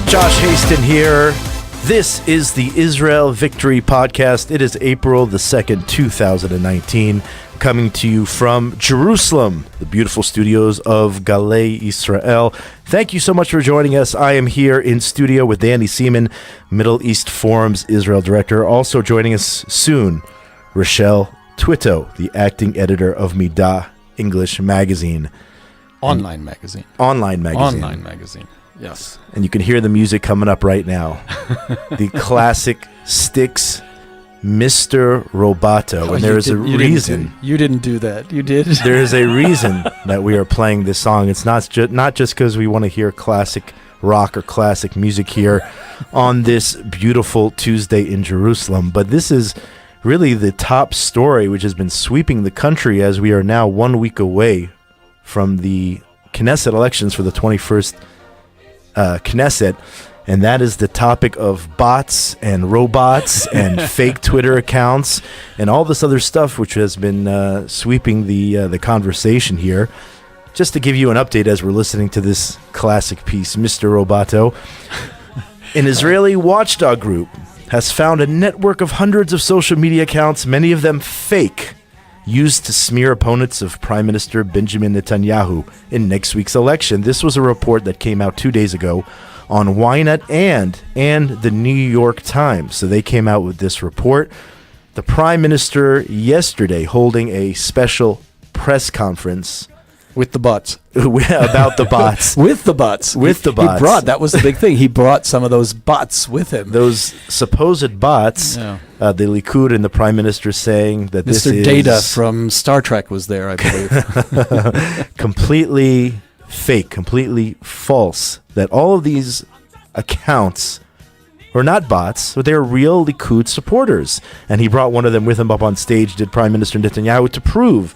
Josh Hasten here. This is the Israel Victory Podcast. It is April the 2nd, 2019, coming to you from Jerusalem, the beautiful studios of Galei Israel. Thank you so much for joining us. I am here in studio with Danny Seaman, Middle East Forum's Israel Director. Also joining us soon, Rochelle Touitou, the acting editor of Midah English Magazine. Online magazine. Yes. And you can hear the music coming up right now. The classic Styx, Mr. Roboto. And there is a reason. You didn't do that. You did? There is a reason that we are playing this song. It's not just because we want to hear classic rock or classic music here on this beautiful Tuesday in Jerusalem. But this is really the top story which has been sweeping the country as we are now 1 week away from the Knesset elections for the 21st Knesset, and that is the topic of bots and robots and fake Twitter accounts and all this other stuff which has been sweeping the conversation here. Just to give you an update as we're listening to this classic piece, Mr. Roboto, an Israeli watchdog group has found a network of hundreds of social media accounts, many of them fake, used to smear opponents of Prime Minister Benjamin Netanyahu in next week's election. This was a report that came out 2 days ago on Ynet and the New York Times. So they came out with this report. The Prime Minister yesterday holding a special press conference with the bots. About the bots. With the bots. That was the big thing. He brought some of those bots with him. Those supposed bots. Yeah. The Likud and the Prime Minister saying that this is... Mr. Data from Star Trek was there, I believe. Completely fake, completely false. That all of these accounts were not bots, but they were real Likud supporters. And he brought one of them with him up on stage, did Prime Minister Netanyahu, to prove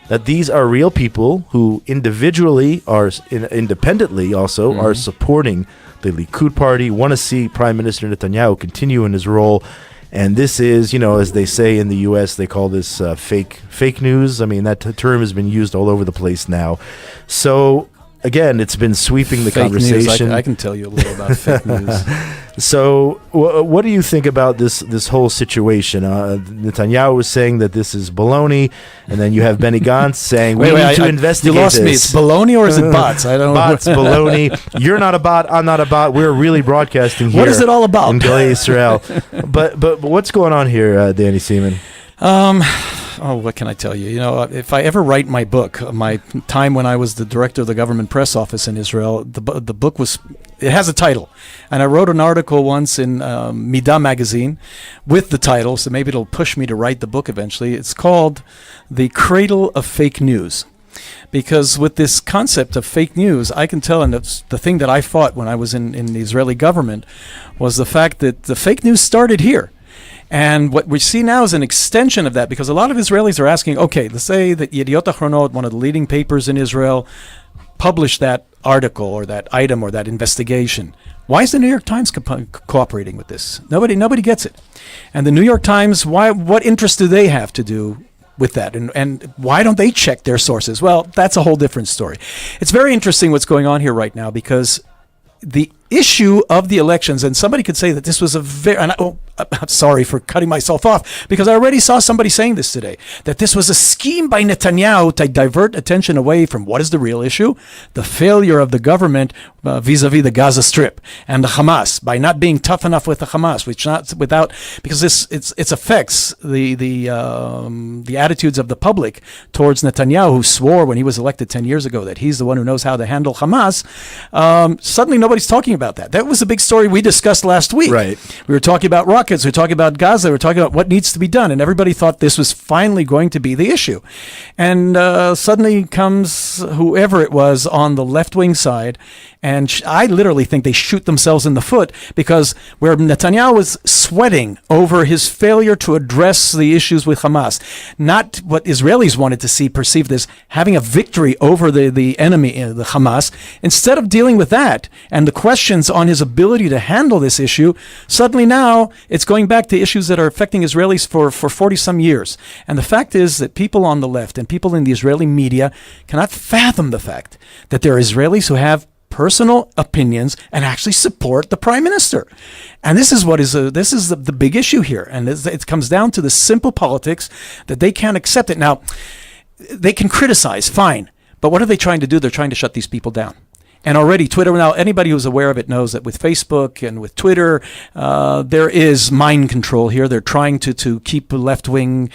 that these are real people who individually are independently also are supporting the Likud party, want to see Prime Minister Netanyahu continue in his role. And this is, as they say in the U.S., they call this fake news. I mean, that term has been used all over the place now. So, again, it's been sweeping the fake conversation. News. I can tell you a little about fake news. So, what do you think about this whole situation? Netanyahu was saying that this is baloney, and then you have Benny Gantz saying we need to investigate. You lost this. me. It's baloney or is it bots? I don't know. Bots, baloney. You're not a bot. I'm not a bot. We're really broadcasting here. What is it all about? In Galei Israel. but what's going on here, Danny Seaman? What can I tell you? If I ever write my book, my time when I was the director of the government press office in Israel, the book it has a title. And I wrote an article once in Midah magazine with the title, so maybe it'll push me to write the book eventually. It's called The Cradle of Fake News. Because with this concept of fake news, I can tell, and it's the thing that I fought when I was in the Israeli government, was the fact that the fake news started here. And what we see now is an extension of that, because a lot of Israelis are asking, okay, let's say that Yediot Ahronot, one of the leading papers in Israel, published that article or that item or that investigation. Why is the New York Times cooperating with this? Nobody gets it. And the New York Times, what interest do they have to do with that? And why don't they check their sources? Well, that's a whole different story. It's very interesting what's going on here right now, because the issue of the elections, and somebody could say that this was I'm sorry for cutting myself off, because I already saw somebody saying this today, that this was a scheme by Netanyahu to divert attention away from what is the real issue, the failure of the government vis-a-vis the Gaza Strip and the Hamas, by not being tough enough with the Hamas, because it affects the attitudes of the public towards Netanyahu, who swore when he was elected 10 years ago that he's the one who knows how to handle Hamas. Suddenly nobody's talking about that. That was a big story we discussed last week. Right. We were talking about rockets, we were talking about Gaza, we were talking about what needs to be done, and everybody thought this was finally going to be the issue. And suddenly comes whoever it was on the left-wing side, and I literally think they shoot themselves in the foot, because where Netanyahu was sweating over his failure to address the issues with Hamas, not what Israelis wanted to see perceived as having a victory over the enemy, the Hamas, instead of dealing with that and the questions on his ability to handle this issue, suddenly now it's going back to issues that are affecting Israelis for 40-some years. And the fact is that people on the left and people in the Israeli media cannot fathom the fact that there are Israelis who have personal opinions and actually support the prime minister. And this is the big issue here. And it comes down to the simple politics that they can't accept it. Now, they can criticize, fine. But what are they trying to do? They're trying to shut these people down. And already Twitter, now anybody who's aware of it knows that with Facebook and with Twitter, there is mind control here. They're trying to keep right-wing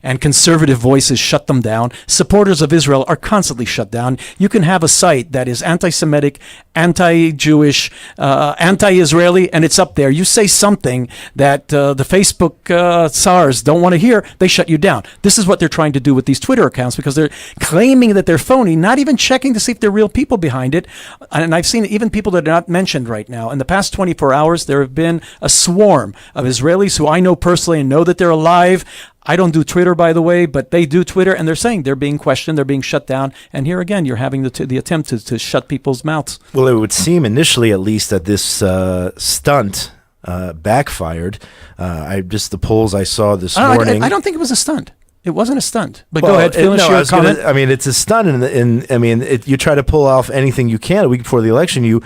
and conservative voices, shut them down. Supporters of Israel are constantly shut down. You can have a site that is anti-Semitic, anti-Jewish, anti-Israeli, and it's up there. You say something that the Facebook SARs don't want to hear, they shut you down. This is what they're trying to do with these Twitter accounts because they're claiming that they're phony, not even checking to see if they're real people behind it. And I've seen even people that are not mentioned right now. In the past 24 hours, there have been a swarm of Israelis who I know personally and know that they're alive. I don't do Twitter, by the way, but they do Twitter, and they're saying they're being questioned, they're being shut down. And here again, you're having the attempt to shut people's mouths. Well, it would seem initially, at least, that this stunt backfired. The polls I saw this morning. I don't think it was a stunt. It wasn't a stunt. But go ahead, finish your comment. It's a stunt, you try to pull off anything you can a week before the election. You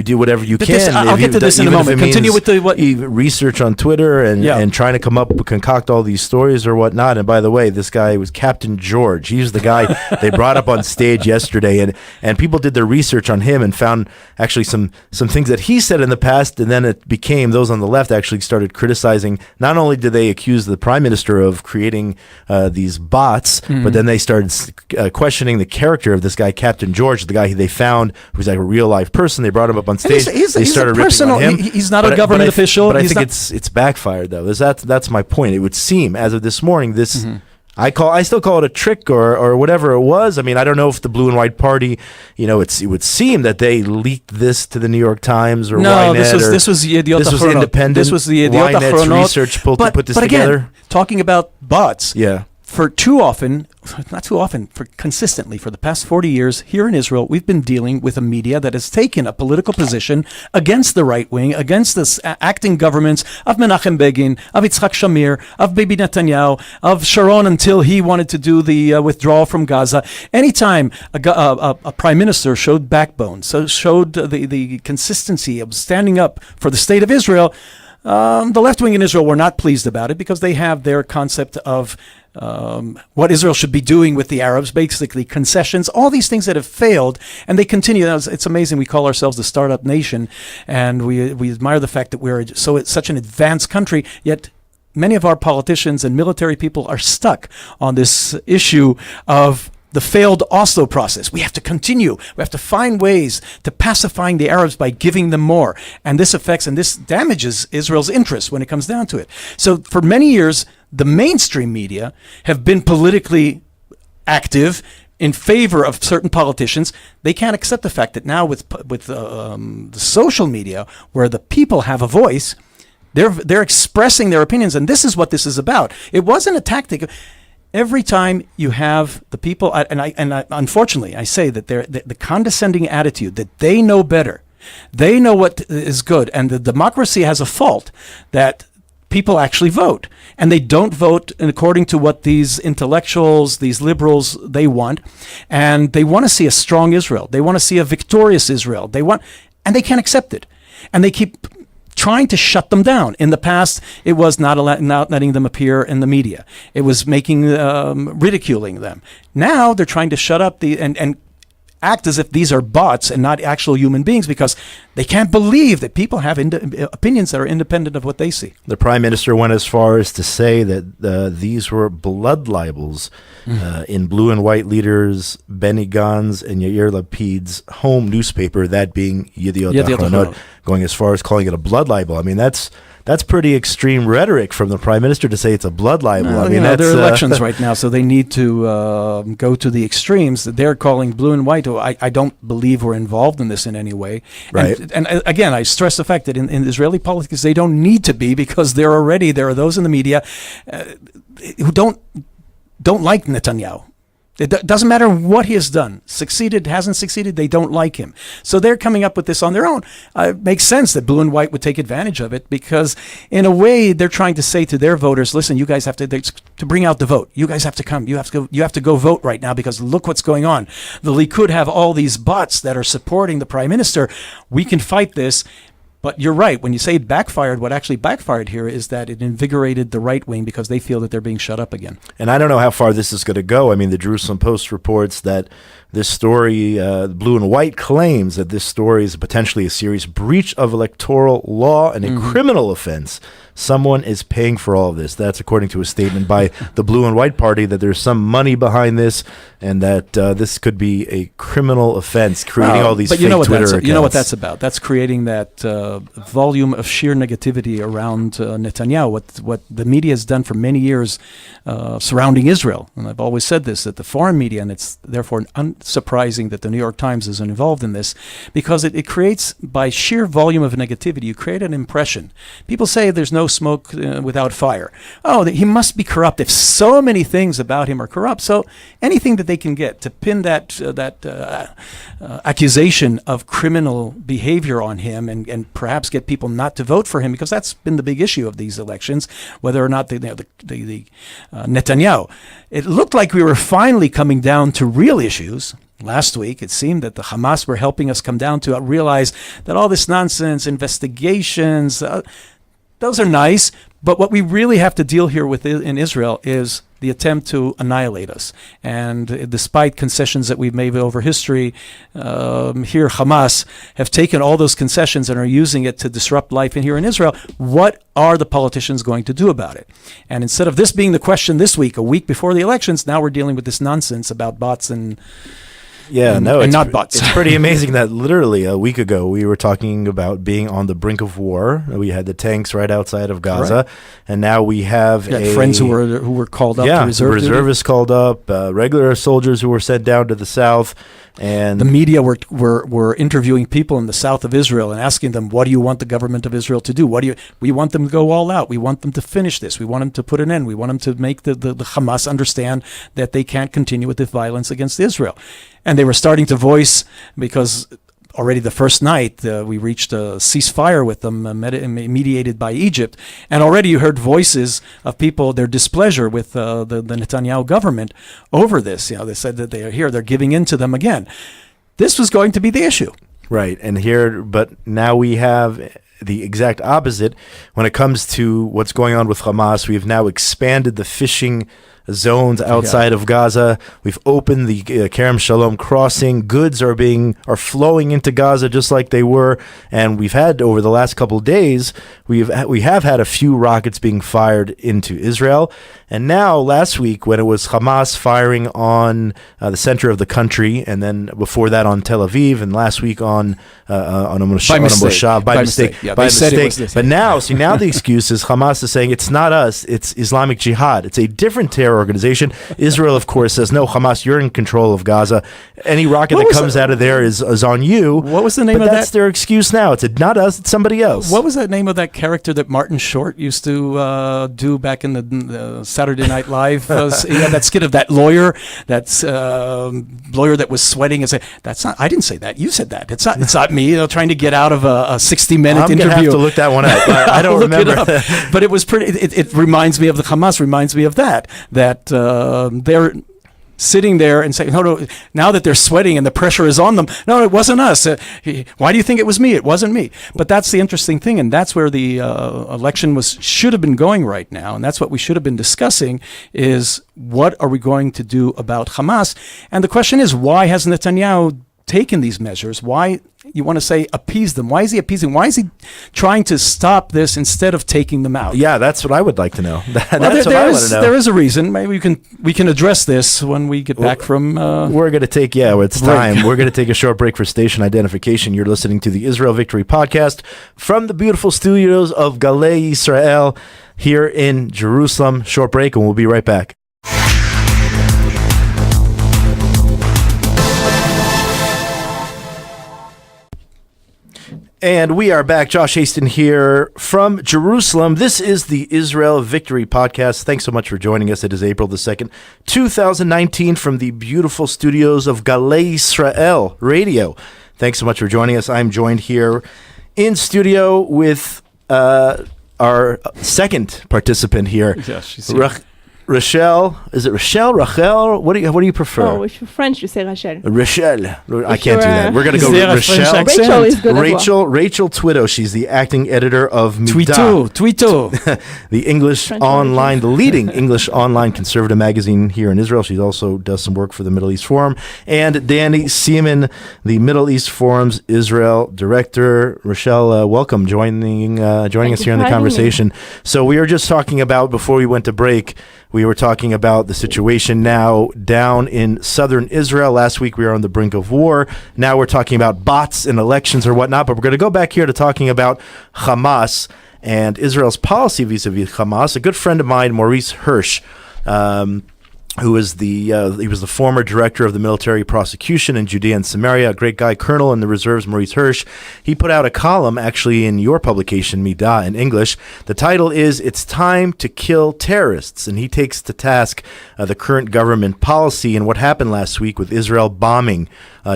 do whatever you can. I'll get to this in a moment. Continue with what research on Twitter and trying to concoct all these stories or whatnot. And by the way, this guy was Captain George. He's the guy they brought up on stage yesterday, and people did their research on him and found actually some things that he said in the past, and then it became those on the left actually started criticizing. Not only did they accuse the prime minister of creating these bots, but then they started questioning the character of this guy, Captain George, the guy they found who's like a real life person. They brought him up on stage. They started ripping on him. He's not a government official. But I think it's backfired though. That's my point. It would seem as of this morning this. I still call it a trick or whatever it was. I mean, I don't know if the Blue and White Party, it would seem that they leaked this to the New York Times or Ynet. This was independent. This was the Ynet's research put this together. Again, talking about bots. Yeah. Consistently for the past 40 years here in Israel, we've been dealing with a media that has taken a political position against the right wing, against the acting governments of Menachem Begin, of Yitzhak Shamir, of Bibi Netanyahu, of Sharon until he wanted to do the withdrawal from Gaza. Anytime a prime minister showed backbone, showed the consistency of standing up for the state of Israel, the left wing in Israel were not pleased about it because they have their concept of what Israel should be doing with the Arabs, basically concessions, all these things that have failed, and they continue. It's amazing. We call ourselves the startup nation, and we admire the fact that we're such an advanced country, yet many of our politicians and military people are stuck on this issue of the failed Oslo process. We have to continue. We have to find ways to pacifying the Arabs by giving them more. And this affects and this damages Israel's interests when it comes down to it. So for many years, the mainstream media have been politically active in favor of certain politicians. They can't accept the fact that now with the social media, where the people have a voice, they're expressing their opinions. And this is what this is about. It wasn't a tactic. Every time you have the people, unfortunately, I say that the condescending attitude that they know better, they know what is good, and the democracy has a fault that people actually vote, and they don't vote according to what these intellectuals, these liberals, they want, and they want to see a strong Israel. They want to see a victorious Israel. And they can't accept it, and they keep trying to shut them down. In the past, it was not letting them appear in the media. It was ridiculing them. Now they're trying to shut up and act as if these are bots and not actual human beings because they can't believe that people have opinions that are independent of what they see. The prime minister went as far as to say that these were blood libels in Blue and White leaders Benny Gantz and Yair Lapid's home newspaper, that being Yediot Ahronot, going as far as calling it a blood libel. I mean, that's pretty extreme rhetoric from the prime minister to say it's a blood libel. Well, there are elections right now, so they need to go to the extremes. They're calling Blue and White, who I don't believe were involved in this in any way. Right. And again, I stress the fact that in Israeli politics, they don't need to be, because there are those in the media who don't like Netanyahu. It doesn't matter what he has done. Succeeded, hasn't succeeded, they don't like him. So they're coming up with this on their own. It makes sense that blue and white would take advantage of it because, in a way, they're trying to say to their voters, listen, you guys have to bring out the vote. You guys have to come. You have to go vote right now because look what's going on. The Likud have all these bots that are supporting the prime minister. We can fight this. But you're right. When you say it backfired, what actually backfired here is that it invigorated the right wing because they feel that they're being shut up again. And I don't know how far this is going to go. I mean, the Jerusalem Post reports that this story, Blue and White claims that this story is potentially a serious breach of electoral law and a criminal offense. Someone is paying for all of this. That's according to a statement by the Blue and White Party that there's some money behind this and that this could be a criminal offense, creating all these fake Twitter accounts. You know what that's about. That's creating that volume of sheer negativity around Netanyahu, what the media has done for many years surrounding Israel. And I've always said this, that the foreign media, and it's therefore unsurprising that the New York Times is involved in this, because it creates, by sheer volume of negativity, you create an impression. People say there's no smoke without fire. Oh, he must be corrupt if so many things about him are corrupt. So anything that they can get to pin that accusation of criminal behavior on him and perhaps get people not to vote for him, because that's been the big issue of these elections, whether or not the Netanyahu. It looked like we were finally coming down to real issues. Last week, it seemed that the Hamas were helping us come down to realize that all this nonsense, investigations, those are nice, but what we really have to deal here with in Israel is the attempt to annihilate us. And despite concessions that we've made over history, here Hamas have taken all those concessions and are using it to disrupt life in here in Israel. What are the politicians going to do about it? And instead of this being the question this week, a week before the elections, now we're dealing with this nonsense about bots and not bots. It's pretty amazing that literally a week ago we were talking about being on the brink of war. We had the tanks right outside of Gaza, and now we have friends who were called up. To reservists called up, regular soldiers who were sent down to the south, and the media were interviewing people in the south of Israel and asking them, "What do you want the government of Israel to do? We want them to go all out. We want them to finish this. We want them to put an end. We want them to make the Hamas understand that they can't continue with this violence against Israel." And they were starting to voice, because already the first night we reached a ceasefire with them, mediated by Egypt, and already you heard voices of people, their displeasure with the Netanyahu government over this. They said that they're giving in to them again. This was going to be the issue. Right, but now we have the exact opposite. When it comes to what's going on with Hamas, we've now expanded the fishing zones outside of Gaza. We've opened the Kerem Shalom crossing. Goods are flowing into Gaza just like they were. And we've had, over the last couple of days, we have had a few rockets being fired into Israel. And now, last week, when it was Hamas firing on the center of the country, and then before that on Tel Aviv, and last week on a moshav, by mistake. But now the excuse is Hamas is saying it's not us, it's Islamic Jihad. It's a different terror organization. Israel, of course, says, no, Hamas, you're in control of Gaza. Any rocket that comes out of there is on you. What was the name of that? That's their excuse now. It's not us, it's somebody else. What was that name of that character that Martin Short used to do back in the Saturday Night Live? That skit of that lawyer, lawyer that was sweating and saying, "That's not. I didn't say that. You said that. It's not me." Trying to get out of a 60-minute interview. I'm gonna have to look that one up. I don't remember. But it was pretty. It reminds me of the Hamas. Reminds me of that they're sitting there and saying, no, now that they're sweating and the pressure is on them, no, it wasn't us. Why do you think it was me? It wasn't me. But that's the interesting thing, and that's where the election should have been going right now, and that's what we should have been discussing, is what are we going to do about Hamas? And the question is, why has Netanyahu taken these measures? Why, you want to say, appease them? Why is he appeasing? Why is he trying to stop this instead of taking them out? Yeah, that's what I would like to know. That's what I want to know. There is a reason. Maybe we can address this when we get back from we're going to take, it's time. We're going to take a short break for station identification. You're listening to the Israel Victory Podcast from the beautiful studios of Galei Yisrael here in Jerusalem. Short break, and we'll be right back. And we are back. Josh Hasten here from Jerusalem. This is the Israel Victory Podcast. Thanks so much for joining us. It is April the 2nd, 2019 from the beautiful studios of Galei Israel Radio. Thanks so much for joining us. I'm joined here in studio with our second participant here. Yes, she's here. Rachel, is it Rachel? Rachel? What do you prefer? Oh, if you're French, you say Rachel. Rachel. I can't do that. We're going to go there a Rachel. French accent? Rachel is good as well. Rachel Touitou. She's the acting editor of Touitou. the English French online, the leading English online conservative magazine here in Israel. She also does some work for the Middle East Forum. And Danny Seaman, the Middle East Forum's Israel director. Rachel, welcome, joining us here in the conversation. So we were just talking about, before we went to break, we were talking about the situation now down in southern Israel. Last week we were on the brink of war. Now we're talking about bots and elections or whatnot. But we're going to go back here to talking about Hamas and Israel's policy vis-a-vis Hamas. A good friend of mine, Maurice Hirsch, who was he was the former director of the military prosecution in Judea and Samaria, a great guy, colonel in the reserves, Maurice Hirsch. He put out a column actually in your publication, Midah, in English. The title is "It's Time to Kill Terrorists," and he takes to task the current government policy and what happened last week with Israel bombing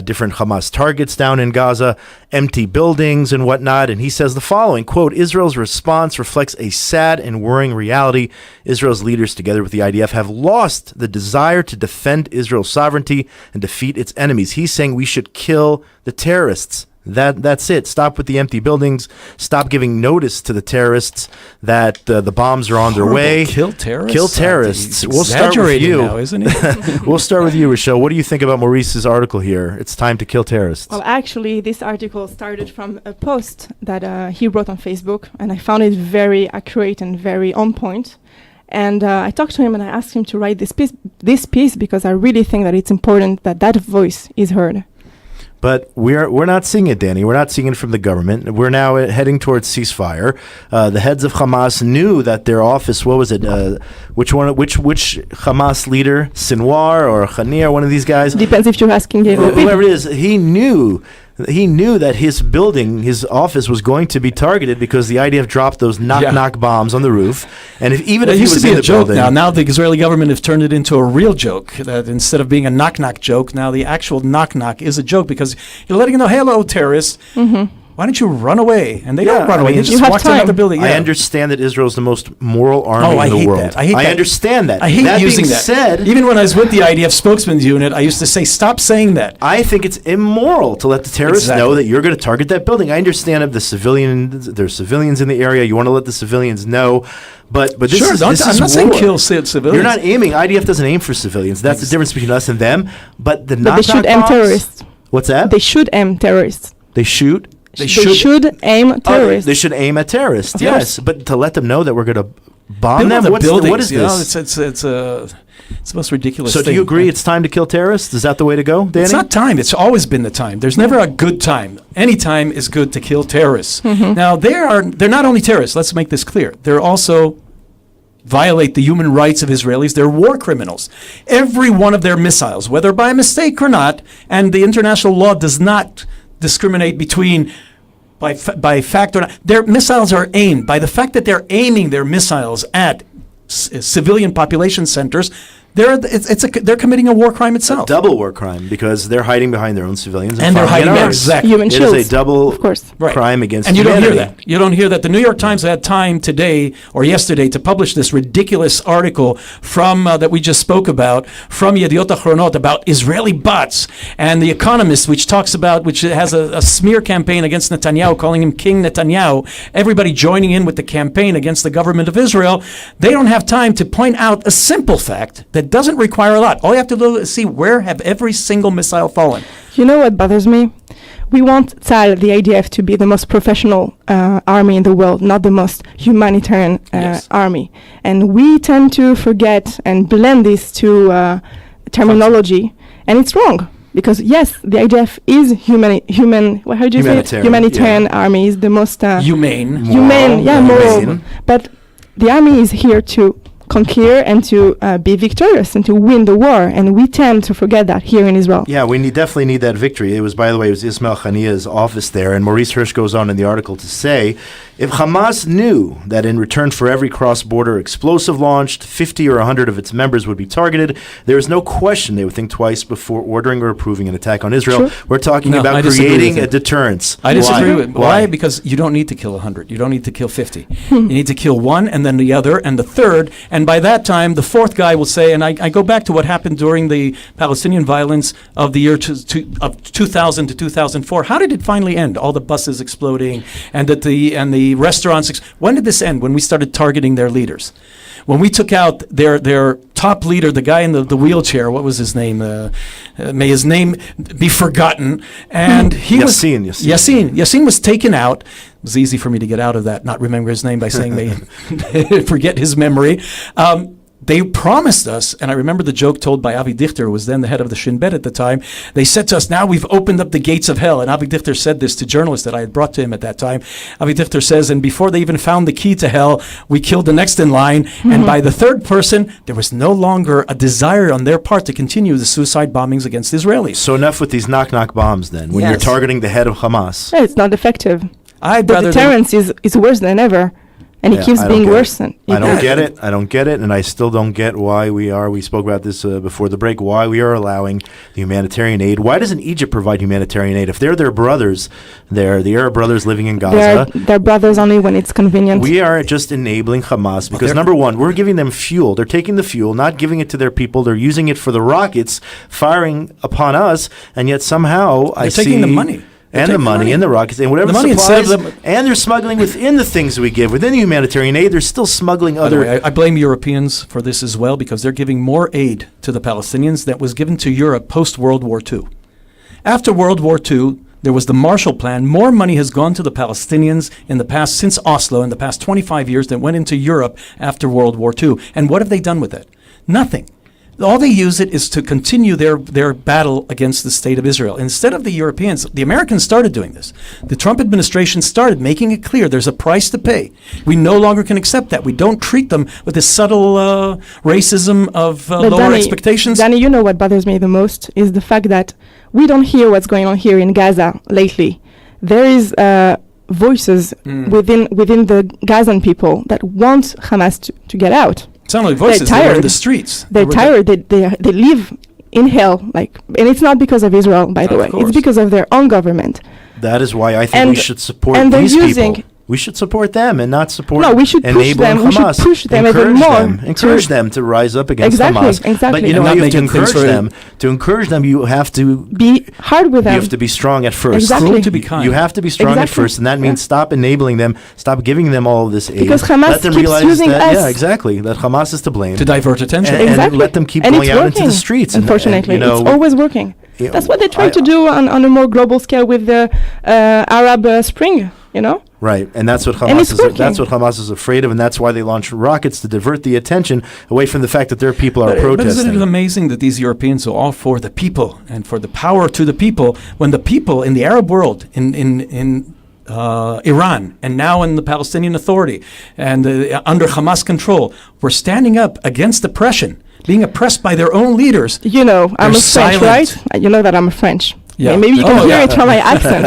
different Hamas targets down in Gaza, empty buildings and whatnot. And he says the following, quote, "Israel's response reflects a sad and worrying reality. Israel's leaders, together with the IDF, have lost the desire to defend Israel's sovereignty and defeat its enemies." He's saying we should kill the terrorists. That's it. Stop with the empty buildings. Stop giving notice to the terrorists that the bombs are on their way. Kill terrorists. Kill terrorists. We'll start with you, now, isn't it? We'll start with you, Rochelle. What do you think about Maurice's article here? It's time to kill terrorists. Well, actually, this article started from a post that he wrote on Facebook, and I found it very accurate and very on point. And I talked to him and I asked him to write this piece because I really think that it's important that that voice is heard. But we're not seeing it, Danny. We're not seeing it from the government. We're now heading towards ceasefire. The heads of Hamas knew that their office, what was it? Which Hamas leader? Sinwar or Khanir, one of these guys? Depends if you're asking him. Whoever it is, he knew that his building, his office, was going to be targeted because the IDF dropped those knock bombs on the roof. And if he was in the building, now the Israeli government have turned it into a real joke. That instead of being a knock joke, now the actual knock is a joke because you're letting them know, hello, terrorists. Mm-hmm. Why don't you run away? And they don't run away. They just walk to another building. I understand that Israel is the most moral army in the world. I hate that. I understand that. I hate using that. Said, even when I was with the IDF spokesman's unit, I used to say, stop saying that. I think it's immoral to let the terrorists know that you're going to target that building. I understand if there's civilians in the area. You want to let the civilians know. But this is I'm not saying kill civilians. You're not aiming. IDF doesn't aim for civilians. That's the difference between us and them. But they should aim terrorists. What's that? They should aim terrorists. They shoot? They should aim terrorists. They should aim at terrorists, yes. But to let them know that we're going to bomb them? What is this? It's the most ridiculous thing. So do you agree it's time to kill terrorists? Is that the way to go, Danny? It's not time. It's always been the time. There's never a good time. Any time is good to kill terrorists. Mm-hmm. Now, they're not only terrorists. Let's make this clear. They're also violate the human rights of Israelis. They're war criminals. Every one of their missiles, whether by mistake or not, and the international law does not discriminate between by fact or not. Their missiles are aimed. By the fact that they're aiming their missiles at civilian population centers, they're committing a war crime itself. A double war crime because they're hiding behind their own civilians and they're hiding exactly. Human shields. It is a double crime against humanity. You don't hear that. You don't hear that. The New York Times had time today or yesterday to publish this ridiculous article from that we just spoke about from Yediot Ahronot about Israeli bots, and The Economist, which has a smear campaign against Netanyahu, calling him King Netanyahu. Everybody joining in with the campaign against the government of Israel. They don't have time to point out a simple fact that doesn't require a lot. All you have to do is see where have every single missile fallen. You know what bothers me? We want Tzal, the IDF, to be the most professional army in the world, not the most humanitarian army. And we tend to forget and blend this to terminology, and it's wrong. Because yes, the IDF is humanitarian army is the most humane, moral. But the army is here to conquer and to be victorious and to win the war. And we tend to forget that here in Israel. Yeah, we definitely need that victory. It was, by the way, it was Ismail Hania's office there, and Maurice Hirsch goes on in the article to say, if Hamas knew that in return for every cross-border explosive launched, 50 or 100 of its members would be targeted, there is no question they would think twice before ordering or approving an attack on Israel. Sure. We're talking about creating a deterrence. I disagree with Why? Because you don't need to kill 100. You don't need to kill 50. You need to kill one and then the other and the third. And by that time, the fourth guy will say, and I go back to what happened during the Palestinian violence of the year of 2000 to 2004. How did it finally end? All the buses exploding and the restaurants. When did this end? When we started targeting their leaders. When we took out their top leader, the guy in the wheelchair, what was his name? May his name be forgotten. And he Yassine was taken out. It was easy for me to get out of that, not remember his name by saying they forget his memory. They promised us, and I remember the joke told by Avi Dichter, who was then the head of the Shin Bet at the time. They said to us, now we've opened up the gates of hell. And Avi Dichter said this to journalists that I had brought to him at that time. Avi Dichter says, and before they even found the key to hell, we killed the next in line. Mm-hmm. And by the third person, there was no longer a desire on their part to continue the suicide bombings against Israelis. So enough with these knock-knock bombs then, when you're targeting the head of Hamas. Yeah, it's not effective. The deterrence is worse than ever. And it keeps being worse. I don't get it. I don't get it. And I still don't get why we spoke about this before the break, why we are allowing the humanitarian aid. Why doesn't Egypt provide humanitarian aid? If they're their brothers, they're the Arab brothers living in Gaza. They're brothers only when it's convenient. We are just enabling Hamas because, number one, we're giving them fuel. They're taking the fuel, not giving it to their people. They're using it for the rockets, firing upon us. And yet somehow they're taking the money. And the money and the rockets and whatever supplies, and they're smuggling within the things we give. Within the humanitarian aid, they're still smuggling other... By the way, I blame Europeans for this as well because they're giving more aid to the Palestinians that was given to Europe post-World War II. After World War II, there was the Marshall Plan. More money has gone to the Palestinians in the past, since Oslo, in the past 25 years than went into Europe after World War II. And what have they done with it? Nothing. All they use it is to continue their battle against the state of Israel. Instead of the Europeans, the Americans started doing this. The Trump administration started making it clear there's a price to pay. We no longer can accept that. We don't treat them with this subtle racism of lower expectations. Danny, you know what bothers me the most is the fact that we don't hear what's going on here in Gaza lately. There is voices within the Gazan people that want Hamas to get out. It's not only voices, they're in the streets. They're tired. They live in hell. And it's not because of Israel, by the way. It's because of their own government. That is why I think we should support these people. We should support them and not support we should push them. Hamas. We should push them even more. Encourage them to rise up against Hamas. Exactly. But you know, you have to encourage them. To encourage them, you have to be hard with them. You have to be strong at first. Exactly. To be kind. You have to be strong at first, and that means stop enabling them, stop giving them all of this aid. Because Hamas let them keeps realize using that, us. Yeah, exactly. That Hamas is to blame. To divert attention. And let them keep going out into the streets. Unfortunately, it's always working. That's what they try to do on a more global scale with the Arab Spring. Right, and that's what Hamas is afraid of, and that's why they launch rockets to divert the attention away from the fact that their people are protesting. But isn't it amazing that these Europeans are all for the people and for the power to the people, when the people in the Arab world, in Iran, and now in the Palestinian Authority, and under Hamas control, were standing up against oppression, being oppressed by their own leaders. I'm a French, right? You know that I'm a French. Yeah. Maybe you can hear it from my accent.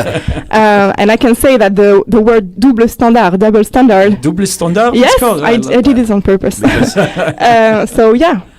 And I can say that the word double standard. Double standard? Yes, I did it on purpose.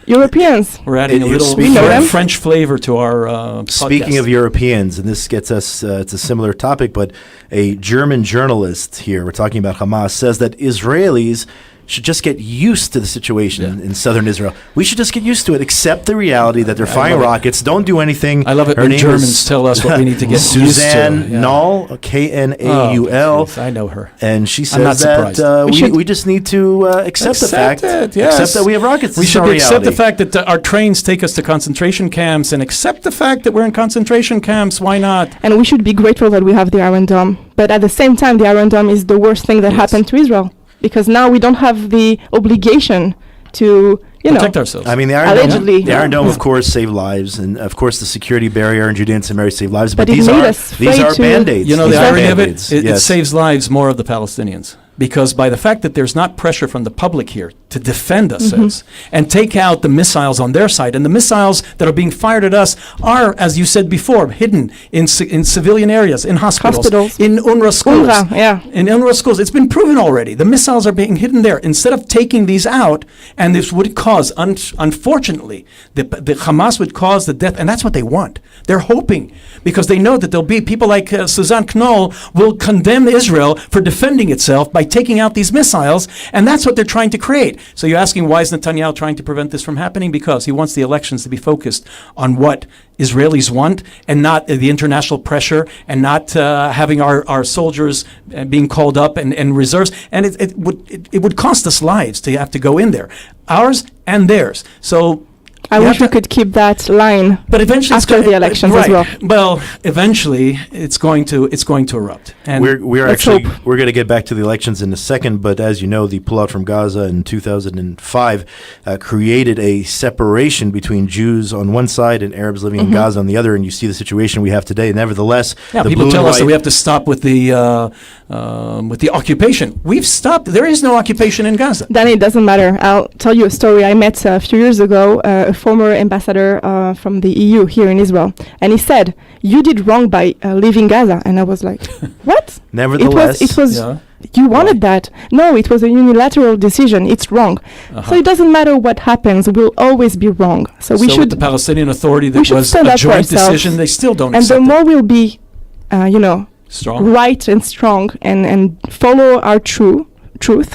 Europeans. We're adding a little French flavor to our Speaking podcast. of Europeans, and this gets us, it's a similar topic, but a German journalist here, we're talking about Hamas, says that Israelis should just get used to the situation in southern Israel. We should just get used to it, accept the reality that they're firing rockets, don't do anything. I love it when Germans tell us what we need to get used to. Suzanne Knoll, K-N-A-U-L. I know her. And she says that we just need to accept the fact, accept that we have rockets. We should accept the fact that our trains take us to concentration camps, and accept the fact that we're in concentration camps. Why not? And we should be grateful that we have the Iron Dome. But at the same time, the Iron Dome is the worst thing that happened to Israel. Because now we don't have the obligation to, protect ourselves. I mean, the Iron Dome, of course, saved lives, and of course, the security barrier in Judea and Samaria saved lives. But these are Band-Aids. The irony of it saves lives more of the Palestinians, because by the fact that there's not pressure from the public here to defend us and take out the missiles on their side, and the missiles that are being fired at us are, as you said before, hidden in civilian areas, in hospitals. In UNRWA schools. In UNRWA schools. It's been proven already. The missiles are being hidden there. Instead of taking these out, and this would cause, unfortunately, the Hamas would cause the death, and that's what they want. They're hoping, because they know that there'll be people like Suzanne Knoll will condemn Israel for defending itself by taking out these missiles, and that's what they're trying to create. So you're asking, why is Netanyahu trying to prevent this from happening? Because he wants the elections to be focused on what Israelis want, and not the international pressure, and not having our soldiers being called up and reserves. And it would cost us lives to have to go in there, ours and theirs. So I wish we could keep that line, but eventually after the elections as well. Well, eventually it's going to erupt. And we're going to get back to the elections in a second. But as you know, the pullout from Gaza in 2005 created a separation between Jews on one side and Arabs living in Gaza on the other. And you see the situation we have today. Nevertheless, people tell us that we have to stop with the occupation. We've stopped. There is no occupation in Gaza. Then it doesn't matter. I'll tell you a story. I met a few years ago a former ambassador from the EU here in Israel, and he said, "You did wrong by leaving Gaza." And I was like, "What?" Nevertheless, it was you wanted that. No, it was a unilateral decision. It's wrong. So it doesn't matter what happens. We'll always be wrong. So we should. With the Palestinian Authority, that was a joint decision. They still don't. And the more we'll be, strong, right and strong, and follow our truth.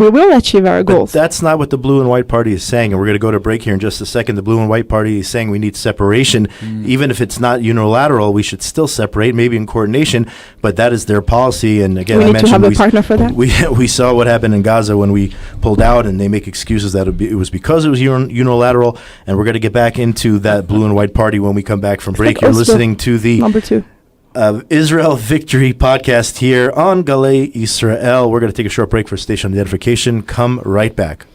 We will achieve our goals. But that's not what the Blue and White Party is saying, and we're going to go to break here in just a second. The Blue and White Party is saying we need separation. Even if it's not unilateral, we should still separate, maybe in coordination, but that is their policy. And again, we need to have a partner for that. We saw what happened in Gaza when we pulled out, and they make excuses that it was because it was unilateral, and we're going to get back into that Blue and White Party when we come back from break. You're listening to the number 2 Israel Victory podcast here on Galei Israel. We're going to take a short break for station identification. Come right back.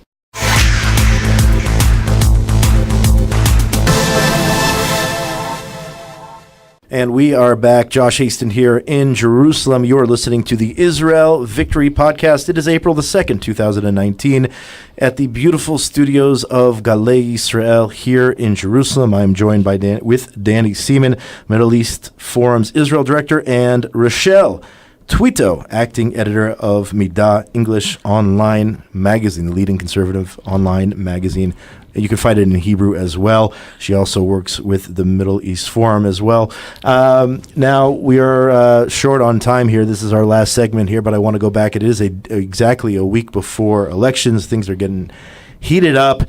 And we are back. Josh Hasten here in Jerusalem. You're listening to the Israel Victory Podcast. It is April the 2nd, 2019, at the beautiful studios of Galei Israel here in Jerusalem. I'm joined by with Danny Seaman, Middle East Forum's Israel Director, and Rochelle Touitou, acting editor of Midah English Online Magazine, the leading conservative online magazine. You can find it in Hebrew as well. She also works with the Middle East Forum as well. Now, we are short on time here. This is our last segment here, but I want to go back. It is exactly a week before elections. Things are getting heated up.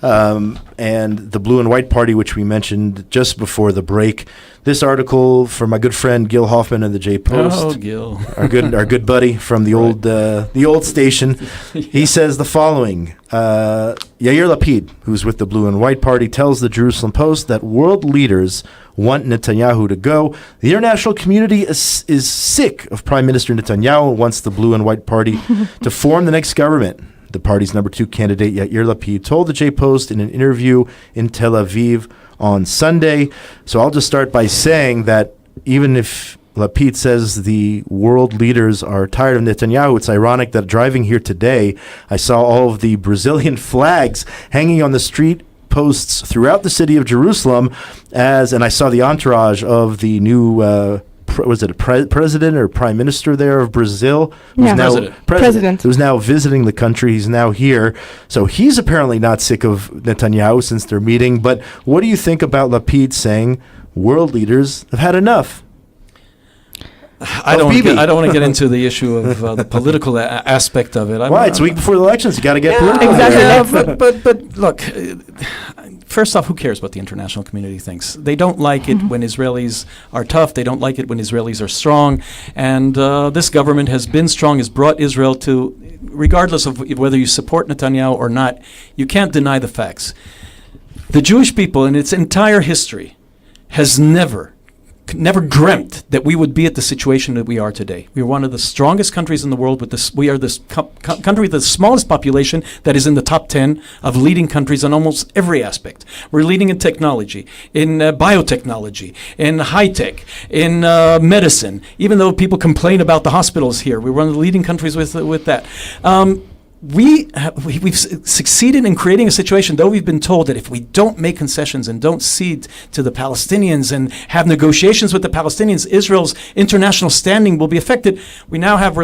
And the Blue and White Party, which we mentioned just before the break. This article from my good friend Gil Hoffman of the J Post. Oh, Gil, our good buddy from the old station. He says the following: Yair Lapid, who's with the Blue and White Party, tells the Jerusalem Post that world leaders want Netanyahu to go. The international community is sick of Prime Minister Netanyahu and wants the Blue and White Party to form the next government. The party's number 2 candidate, Yair Lapid, told the J Post in an interview in Tel Aviv on Sunday. So I'll just start by saying that even if Lapid says the world leaders are tired of Netanyahu, it's ironic that driving here today, I saw all of the Brazilian flags hanging on the street posts throughout the city of Jerusalem, and I saw the entourage of the new president or prime minister there of Brazil? President. Who's now visiting the country. He's now here. So he's apparently not sick of Netanyahu since they're meeting. But what do you think about Lapid saying world leaders have had enough? I don't want to get into the issue of the political aspect of it. Why? It's a week before the elections. You got to get political. Exactly. But look, first off, who cares what the international community thinks? They don't like it when Israelis are tough. They don't like it when Israelis are strong. And this government has been strong, has brought Israel to, regardless of whether you support Netanyahu or not, you can't deny the facts. The Jewish people in its entire history has never never dreamt that we would be at the situation that we are today. We are one of the strongest countries in the world. We are this country with the smallest population that is in the top 10 of leading countries on almost every aspect. We're leading in technology, in biotechnology, in high tech, in medicine. Even though people complain about the hospitals here, we're one of the leading countries with that. We've succeeded in creating a situation, though we've been told that if we don't make concessions and don't cede to the Palestinians and have negotiations with the Palestinians, Israel's international standing will be affected. We now have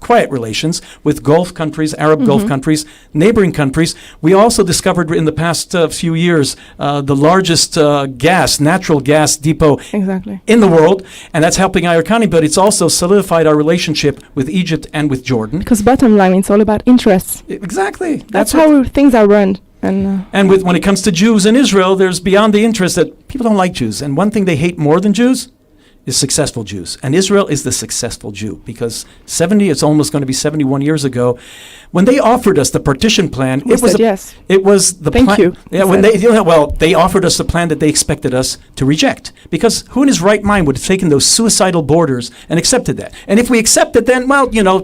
quiet relations with Gulf countries, Arab Gulf countries, neighboring countries. We also discovered in the past few years the largest natural gas depot in the world, and that's helping our economy, but it's also solidified our relationship with Egypt and with Jordan. Because bottom line, it's all about interests. Exactly. That's how things are run. And when it comes to Jews in Israel, there's beyond the interest that people don't like Jews. And one thing they hate more than Jews is successful Jews. And Israel is the successful Jew, because it's almost going to be 71 years ago, when they offered us the partition plan, It was the plan. Thank you. Yeah, they offered us the plan that they expected us to reject. Because who in his right mind would have taken those suicidal borders and accepted that? And if we accept it, then,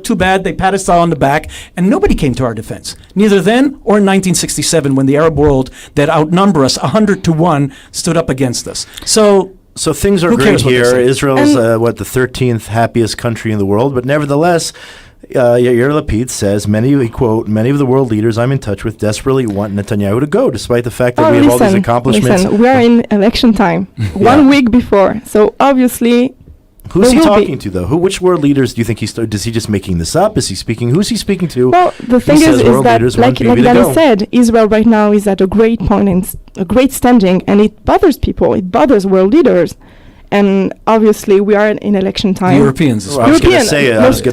too bad, they pat us on the back, and nobody came to our defense. Neither then or in 1967, when the Arab world that outnumber us 100 to 1 stood up against us. So things are great here. Israel's the 13th happiest country in the world, but nevertheless, Yair Lapid says many of the world leaders I'm in touch with desperately want Netanyahu to go, despite the fact that we have all these accomplishments. We are in election time, 1 week before, so obviously. Who's he talking to, though? Which world leaders do you think is he just making this up? Is he speaking? Who's he speaking to? Well, the thing is that, like Danny said, Israel right now is at a great point and a great standing, and it bothers people. It bothers world leaders. And obviously, we are in election time. Europeans. I was going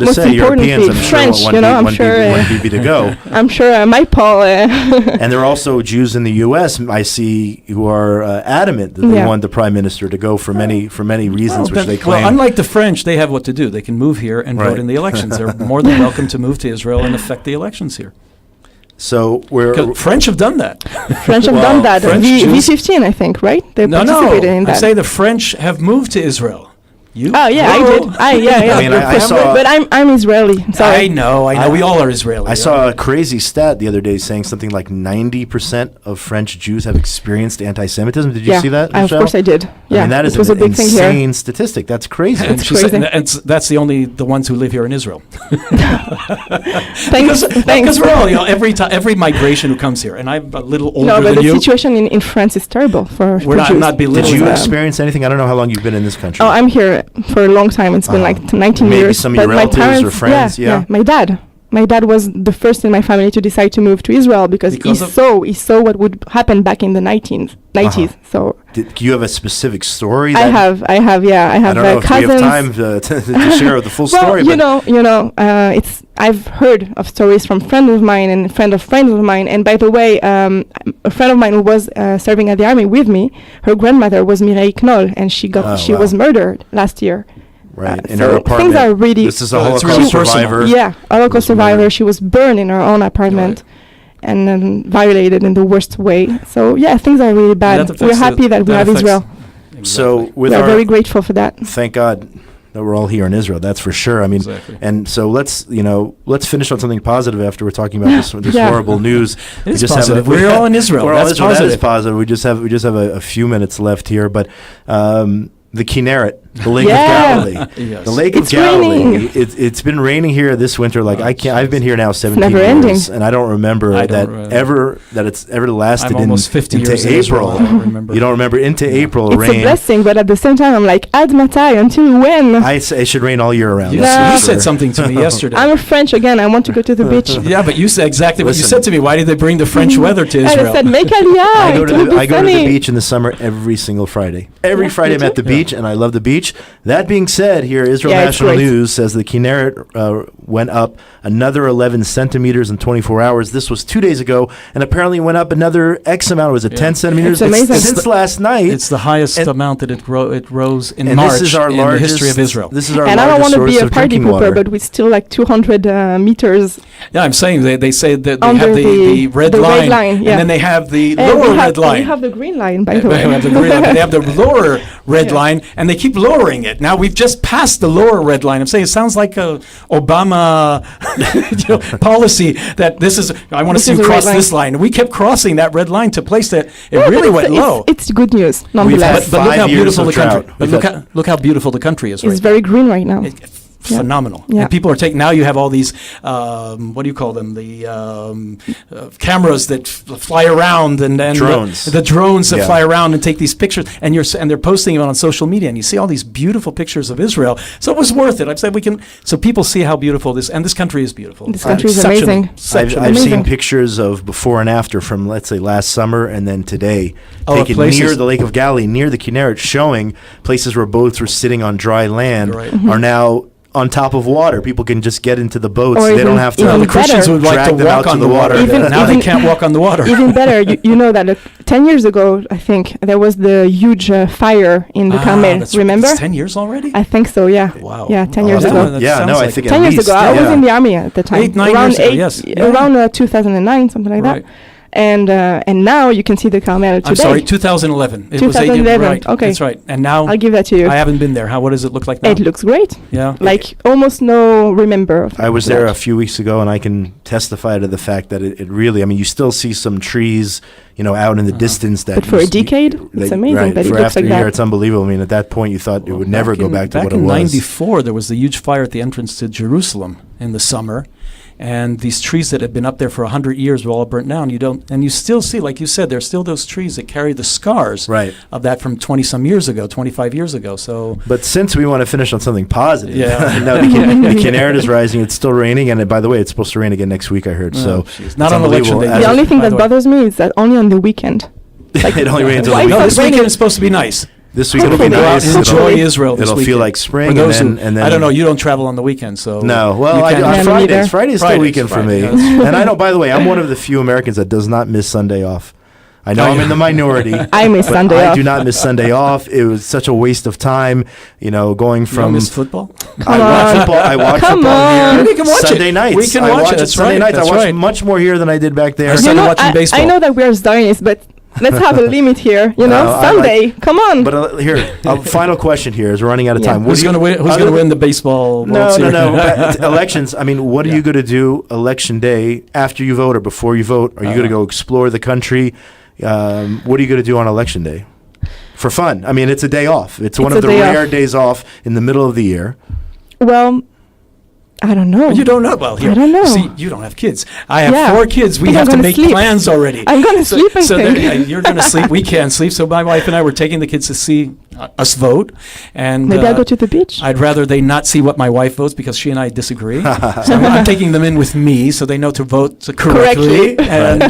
to say Europeans. I'm sure want Bibi to go. I'm sure my Paul. And there are also Jews in the U.S. I see who are adamant that they want the prime minister to go for many reasons, which they claim. Well, unlike the French, they have what to do. They can move here and vote in the elections. They're more than welcome to move to Israel and affect the elections here. So French have done that. French have done that. V15, I think, right? They participated in that. I say the French have moved to Israel. You? Oh yeah, I did. I saw. But I'm Israeli. Sorry. I know. We all are Israeli. I saw a crazy stat the other day saying something like 90% of French Jews have experienced anti-Semitism. Did you see that, Michelle? Of course I did. Yeah, I mean, that is was an a big thing here. insane statistic. That's crazy. And that's the ones who live here in Israel. Thanks. Because we're all, every migration who comes here, and I'm a little older than you. No, but the situation in France is terrible for Jews. I'm not belittling. Did you experience anything? I don't know how long you've been in this country. Oh, I'm here for a long time. It's been like 19 years. Maybe some of your relatives or friends. Yeah. My dad was the first in my family to decide to move to Israel because he saw what would happen back in the 90s. So do you have a specific story? I have. I have I don't know cousins. if we have time to share the full story. It's I've heard of stories from friends of mine and friends of mine. And by the way, a friend of mine who was serving at the army with me, her grandmother was Mireille Knoll, and she was murdered last year. Right, in her apartment. Things are really. This is a Holocaust survivor. Yeah, Holocaust survivor. She was burned in her own apartment. Right. And then violated in the worst way. So yeah, things are really bad. We're happy that we have Israel. Exactly. So we're very grateful for that. Thank God that we're all here in Israel. That's for sure. I mean, and so let's finish on something positive after we're talking about this horrible news. It's positive. We're all in Israel. That's positive. That is positive. We just have a few minutes left here, but. The Kinneret, the Lake of Galilee. Yes. The Lake of Galilee. It's been raining here this winter. I've been here now 17 years, and I don't remember that it's ever lasted almost 50 into years April. I don't remember. You don't remember into April it's rain. It's a blessing, but at the same time, I'm like, Ad Matai, until when? I say it should rain all year round. You said something to me yesterday. I'm a French again. I want to go to the beach. Yeah, but you said exactly what you said to me. Why did they bring the French weather to Israel? I said, make Aliyah. I go to the beach in the summer every single Friday. Every Friday I'm at the beach, and I love the beach. That being said, here Israel National News says the Kinneret went up another 11 centimeters in 24 hours. This was 2 days ago, and apparently went up another X amount. Was it 10 centimeters? It's amazing. Since last night. It's the highest amount that it rose in March in the history of Israel. This is our and I don't want to be a party pooper, but with still like 200 meters Yeah, I'm saying they say that they Under have the red the line, red line, yeah. and then they have the And lower we have, red line. We have the green line, by the They way. have the green line, but they have the lower red Yeah. line, and they keep lowering it. Now we've just passed the lower red line. I'm saying it sounds like a Obama policy that this is. I want to This see is you a red cross line. this line. And we kept crossing that red line to a place that it Yeah, really but went low. It's good news, had nonetheless. But look 5 how years beautiful of the country. drought. But look how beautiful the country is It's right very green right now. now. Phenomenal. Yeah. And people are taking, now you have all these, what do you call them? The cameras that fly around and Drones. The drones that Yeah. fly around and take these pictures, and they're posting them on social media, and you see all these beautiful pictures of Israel. So it was worth it. I've said so people see how beautiful this country is beautiful. This country is Exceptional. amazing. Exceptional. I've seen Amazing. pictures of before and after from, let's say, last summer and then today, Oh, taken places- near the Lake of Galilee, near the Kinneret, showing places where boats were sitting on dry land Right. are now on top of water. People can just get into the boats. Or They even- don't have to. even The Christians better. would like Drag to them out walk to on the the water. water. Now they Even- can't walk on the water. Even better, you know that 10 years ago, I think, there was the huge fire in the Carmel. Remember? It's 10 years already? I think so, yeah. Wow. Yeah, 10 Oh, years that ago. one- that Yeah, sounds no, I like think it. at 10 years least, ago. I was yeah. in the army at the time. 8-9 around years ago, yes. Yeah. Around 2009, something like Right. that. And now you can see the Carmel today. I'm sorry, 2011. It was 2011, right. okay. That's right. And now I'll give that to you. I haven't been there. What does it look like now? It looks great. Yeah. Like almost no remember of I was there that. a few weeks ago, and I can testify to the fact that it really, I mean, you still see some trees, out in the distance that. But for you a decade, it's amazing right, that it for looks after like a year, that. it's unbelievable. I mean, at that point, you thought it would never go back to what it in was. '94, there was the huge fire at the entrance to Jerusalem in the summer, and these trees that had been up there for 100 years were all burnt down. You still see, like you said, there's still those trees that carry the scars Right. of that from 20-some years ago, 25 years ago. So But since we want to finish on something positive, Yeah. no, the Kinneret is rising. It's still raining, and by the way, it's supposed to rain again next week. I heard. So jeez. it's Not on election unbelievable. day. As The it- only thing by that the way. bothers me is that only on the weekend. Like, it only rains on why the is no, that weekend. this weekend raining? is supposed to be nice. This week it'll be Hopefully. nice. Enjoy Enjoy It'll- Israel this It'll weekend. feel like spring, For those and who, then I don't know, you don't travel on the weekend, so No, well, you I do can't- on Yeah, me Fridays. neither. Friday's still a Fridays, weekend for Friday, me. yes. And I know, by the way, I'm one of the few Americans that does not miss Sunday off. I know I'm in the minority. I miss but Sunday I off. do not miss Sunday off. It was such a waste of time, going you don't from. miss football. I watch on. football. I watch Come football on. here. We can watch it. Sunday nights. We can I watch watch it. it That's Sunday right. nights. That's I watch right. much more here than I did back there. I started watching baseball. I know that we are Zionists, but let's have a limit here. No, I Sunday. Come on. But here, a final question here is we're running out of Yeah. time. What Who's do you- going to win? Who's other going to than- win the baseball? No, World no, Series? no. But elections. I mean, what are Yeah. you going to do election day after you vote or before you vote? Are you going to go explore the country? What are you going to do on election day? For fun. I mean, it's a day off. It's one It's of a the day rare off. days off in the middle of the year. Well, I don't know. You don't know. Well, here. I don't know. See, you don't have kids. I have Yeah. 4 kids. We But I'm have to gonna make sleep. plans already. I'm going to sleep, I so think. you're going to sleep. We can't sleep. So my wife and I were taking the kids to see us vote, and Maybe I'll go to the beach. I'd rather they not see what my wife votes because she and I disagree. So I'm taking them in with me so they know to vote correctly. Correctly.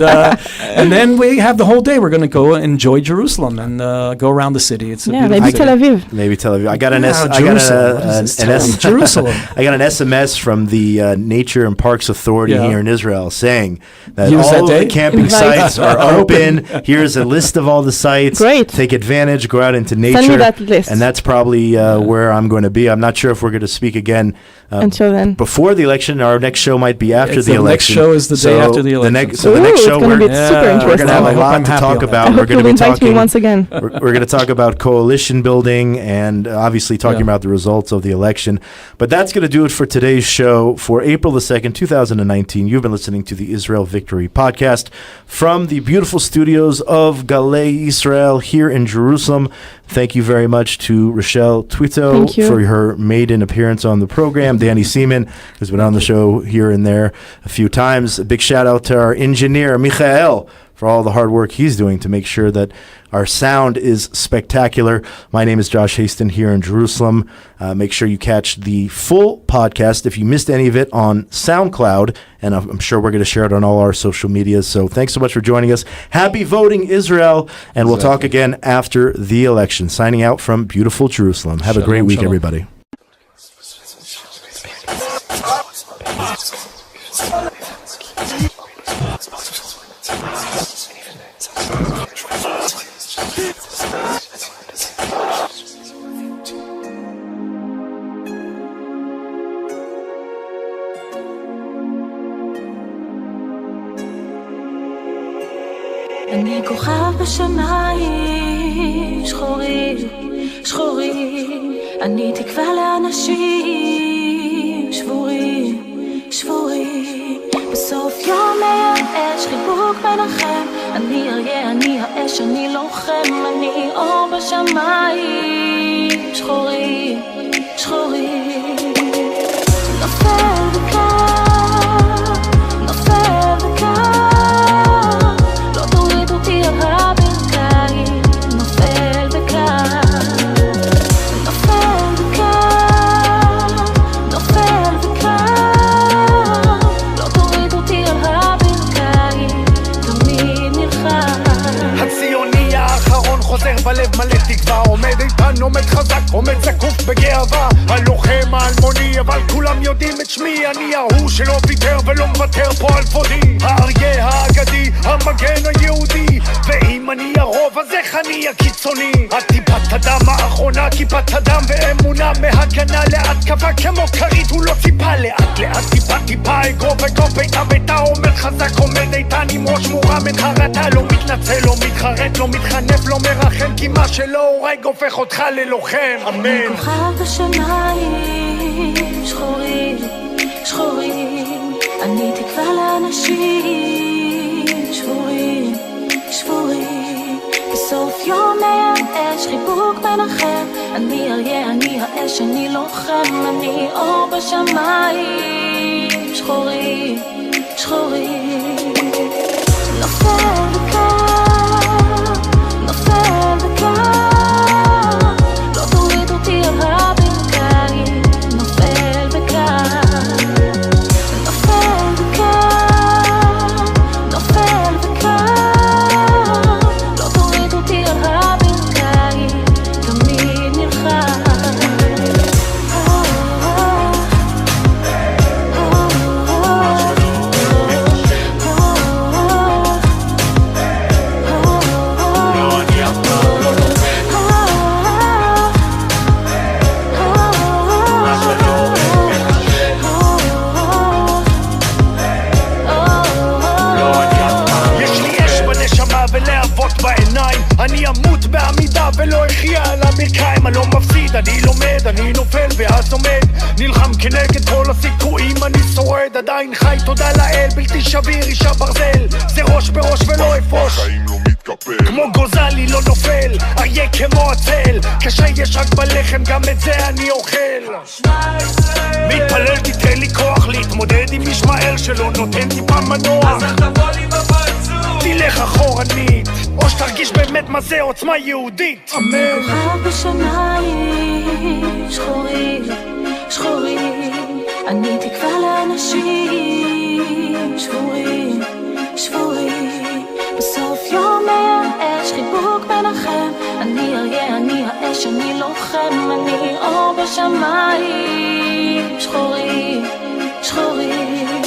And then we have the whole day. We're going to go enjoy Jerusalem and go around the city. It's a Yeah, beautiful maybe city. Tel Aviv. Maybe Tel Aviv. I got an Wow, S. I got Jerusalem. What is this? an S. Jerusalem. I got an SMS from the Nature and Parks Authority Yeah. here in Israel saying that Use all that of the day? camping Invite- sites are open. Here's a list of all the sites. Great. Take advantage. Go out into nature. Send me that list. And that's probably where I'm going to be. I'm not sure if we're going to speak again Until then. before the election. Our next show might be after It's the the next election. show is the day after the election. So the Ooh, next it's show gonna we're be Yeah, super we're we're interesting. going to have I a hope lot I'm to happy talk on that. about. I We're hope going you'll to be invite me talking. once again. We're going to talk about coalition building and obviously talking Yeah. about the results of the election. But that's going to do it for today's show for April the 2nd, 2019. You've been listening to the Israel Victory Podcast from the beautiful studios of Galei Israel here in Jerusalem. Thank you very much to Rochelle Touitou Thank you. for her maiden appearance on the program. Danny Seaman, who's been on the show here and there a few times. A big shout out to our engineer, Michael, for all the hard work he's doing to make sure that our sound is spectacular. My name is Josh Hasten here in Jerusalem. Make sure you catch the full podcast if you missed any of it on SoundCloud, and I'm sure we're going to share it on all our social medias. So thanks so much for joining us. Happy voting, Israel, and we'll talk again after the election. Signing out from beautiful Jerusalem. Have a Shalom, great week, shalom. everybody. בשמיים שחורים, שחורים, אני תקווה לאנשים שבורים, שבורים. בסוף יום מייאש חיבוק מנחם, אני אריה, אני האש, אני לוחם, אני אור בשמיים שחורים, שחורים. נופל וקר, נופל וקר, לא תוריד אותי על הברכיים, נופל וקר, נופל וקר, נופל וקר, לא תוריד אותי על הברכיים, תמיד נלחם. הציוני האחרון חוזר בלב מלא תקווה, עומד איתן, עומד חזק, עומד זקוף בגאווה, הלוחם האלמוני, אבל כולם יודעים את שמי, אני ההוא שלא ויתר ולא מוותר פה על כבודי, האריה האגדי, המגן היהודי, ואם אני הרוב אז איך אני הקיצוני? הטיפת הדם האחרונה, כיפת הדם ואמונה, מהגנה להתקפה כמו כרית, הוא לא ציפה, לאט לאט טיפה טיפה אגרוף אגרוף, ביתה ביתה עומד חזק, עומד איתן עם ראש מורם, אין חרטה, לא מתנצל, לא מתחרט, לא מתחנף, לא מרחם, כי מה שלא הורג הופך אותך ללוחם, אמן. כוכב בשמיים שחורים, שחורים, אני תקווה לאנשים שבורים, שבורים. בסוף יום מייאש חיבוק מנחם, אני אריה, אני האש, אני לוחם, אני אור בשמיים שחורים, שחורים. נופל וקר, נופל וקר, לא תוריד אותי על הברכיים, נופל וקר, נופל וקר, נופל וקר, לא תוריד אותי על הברכיים, תמיד נלחם. אני אמות בעמידה ולא אחיה על המרקיים, אני לא מפסיד, אני לומד, אני נופל ואז עומד, נלחם כנגד כל הסיכויים, אני שורד, עדיין חי, תודה לאל, בלתי שביר, אישה ברזל, זה ראש בראש ולא אפוש, בחיים לא מתקפל, כמו גוזלי לא נופל, אריה כמו עצל, קשה יש רק בלחם, גם את זה אני אוכל, מתפלל תיתן לי כוח להתמודד עם ישמעאל שלא נותן טיפה מנוע, אז אל תבוא לי בפרצוף, תלך אחורנית, או שתרגיש באמת מה זה עוצמה יהודית, אמן. כוכב בשמיים שחורים, שחורים, אני תקווה לאנשים שבורים, שבורים. בסוף יום מייאש חיבוק מנחם, אני אריה, אני האש, אני לוחם, אני אור בשמיים שחורים, שחורים.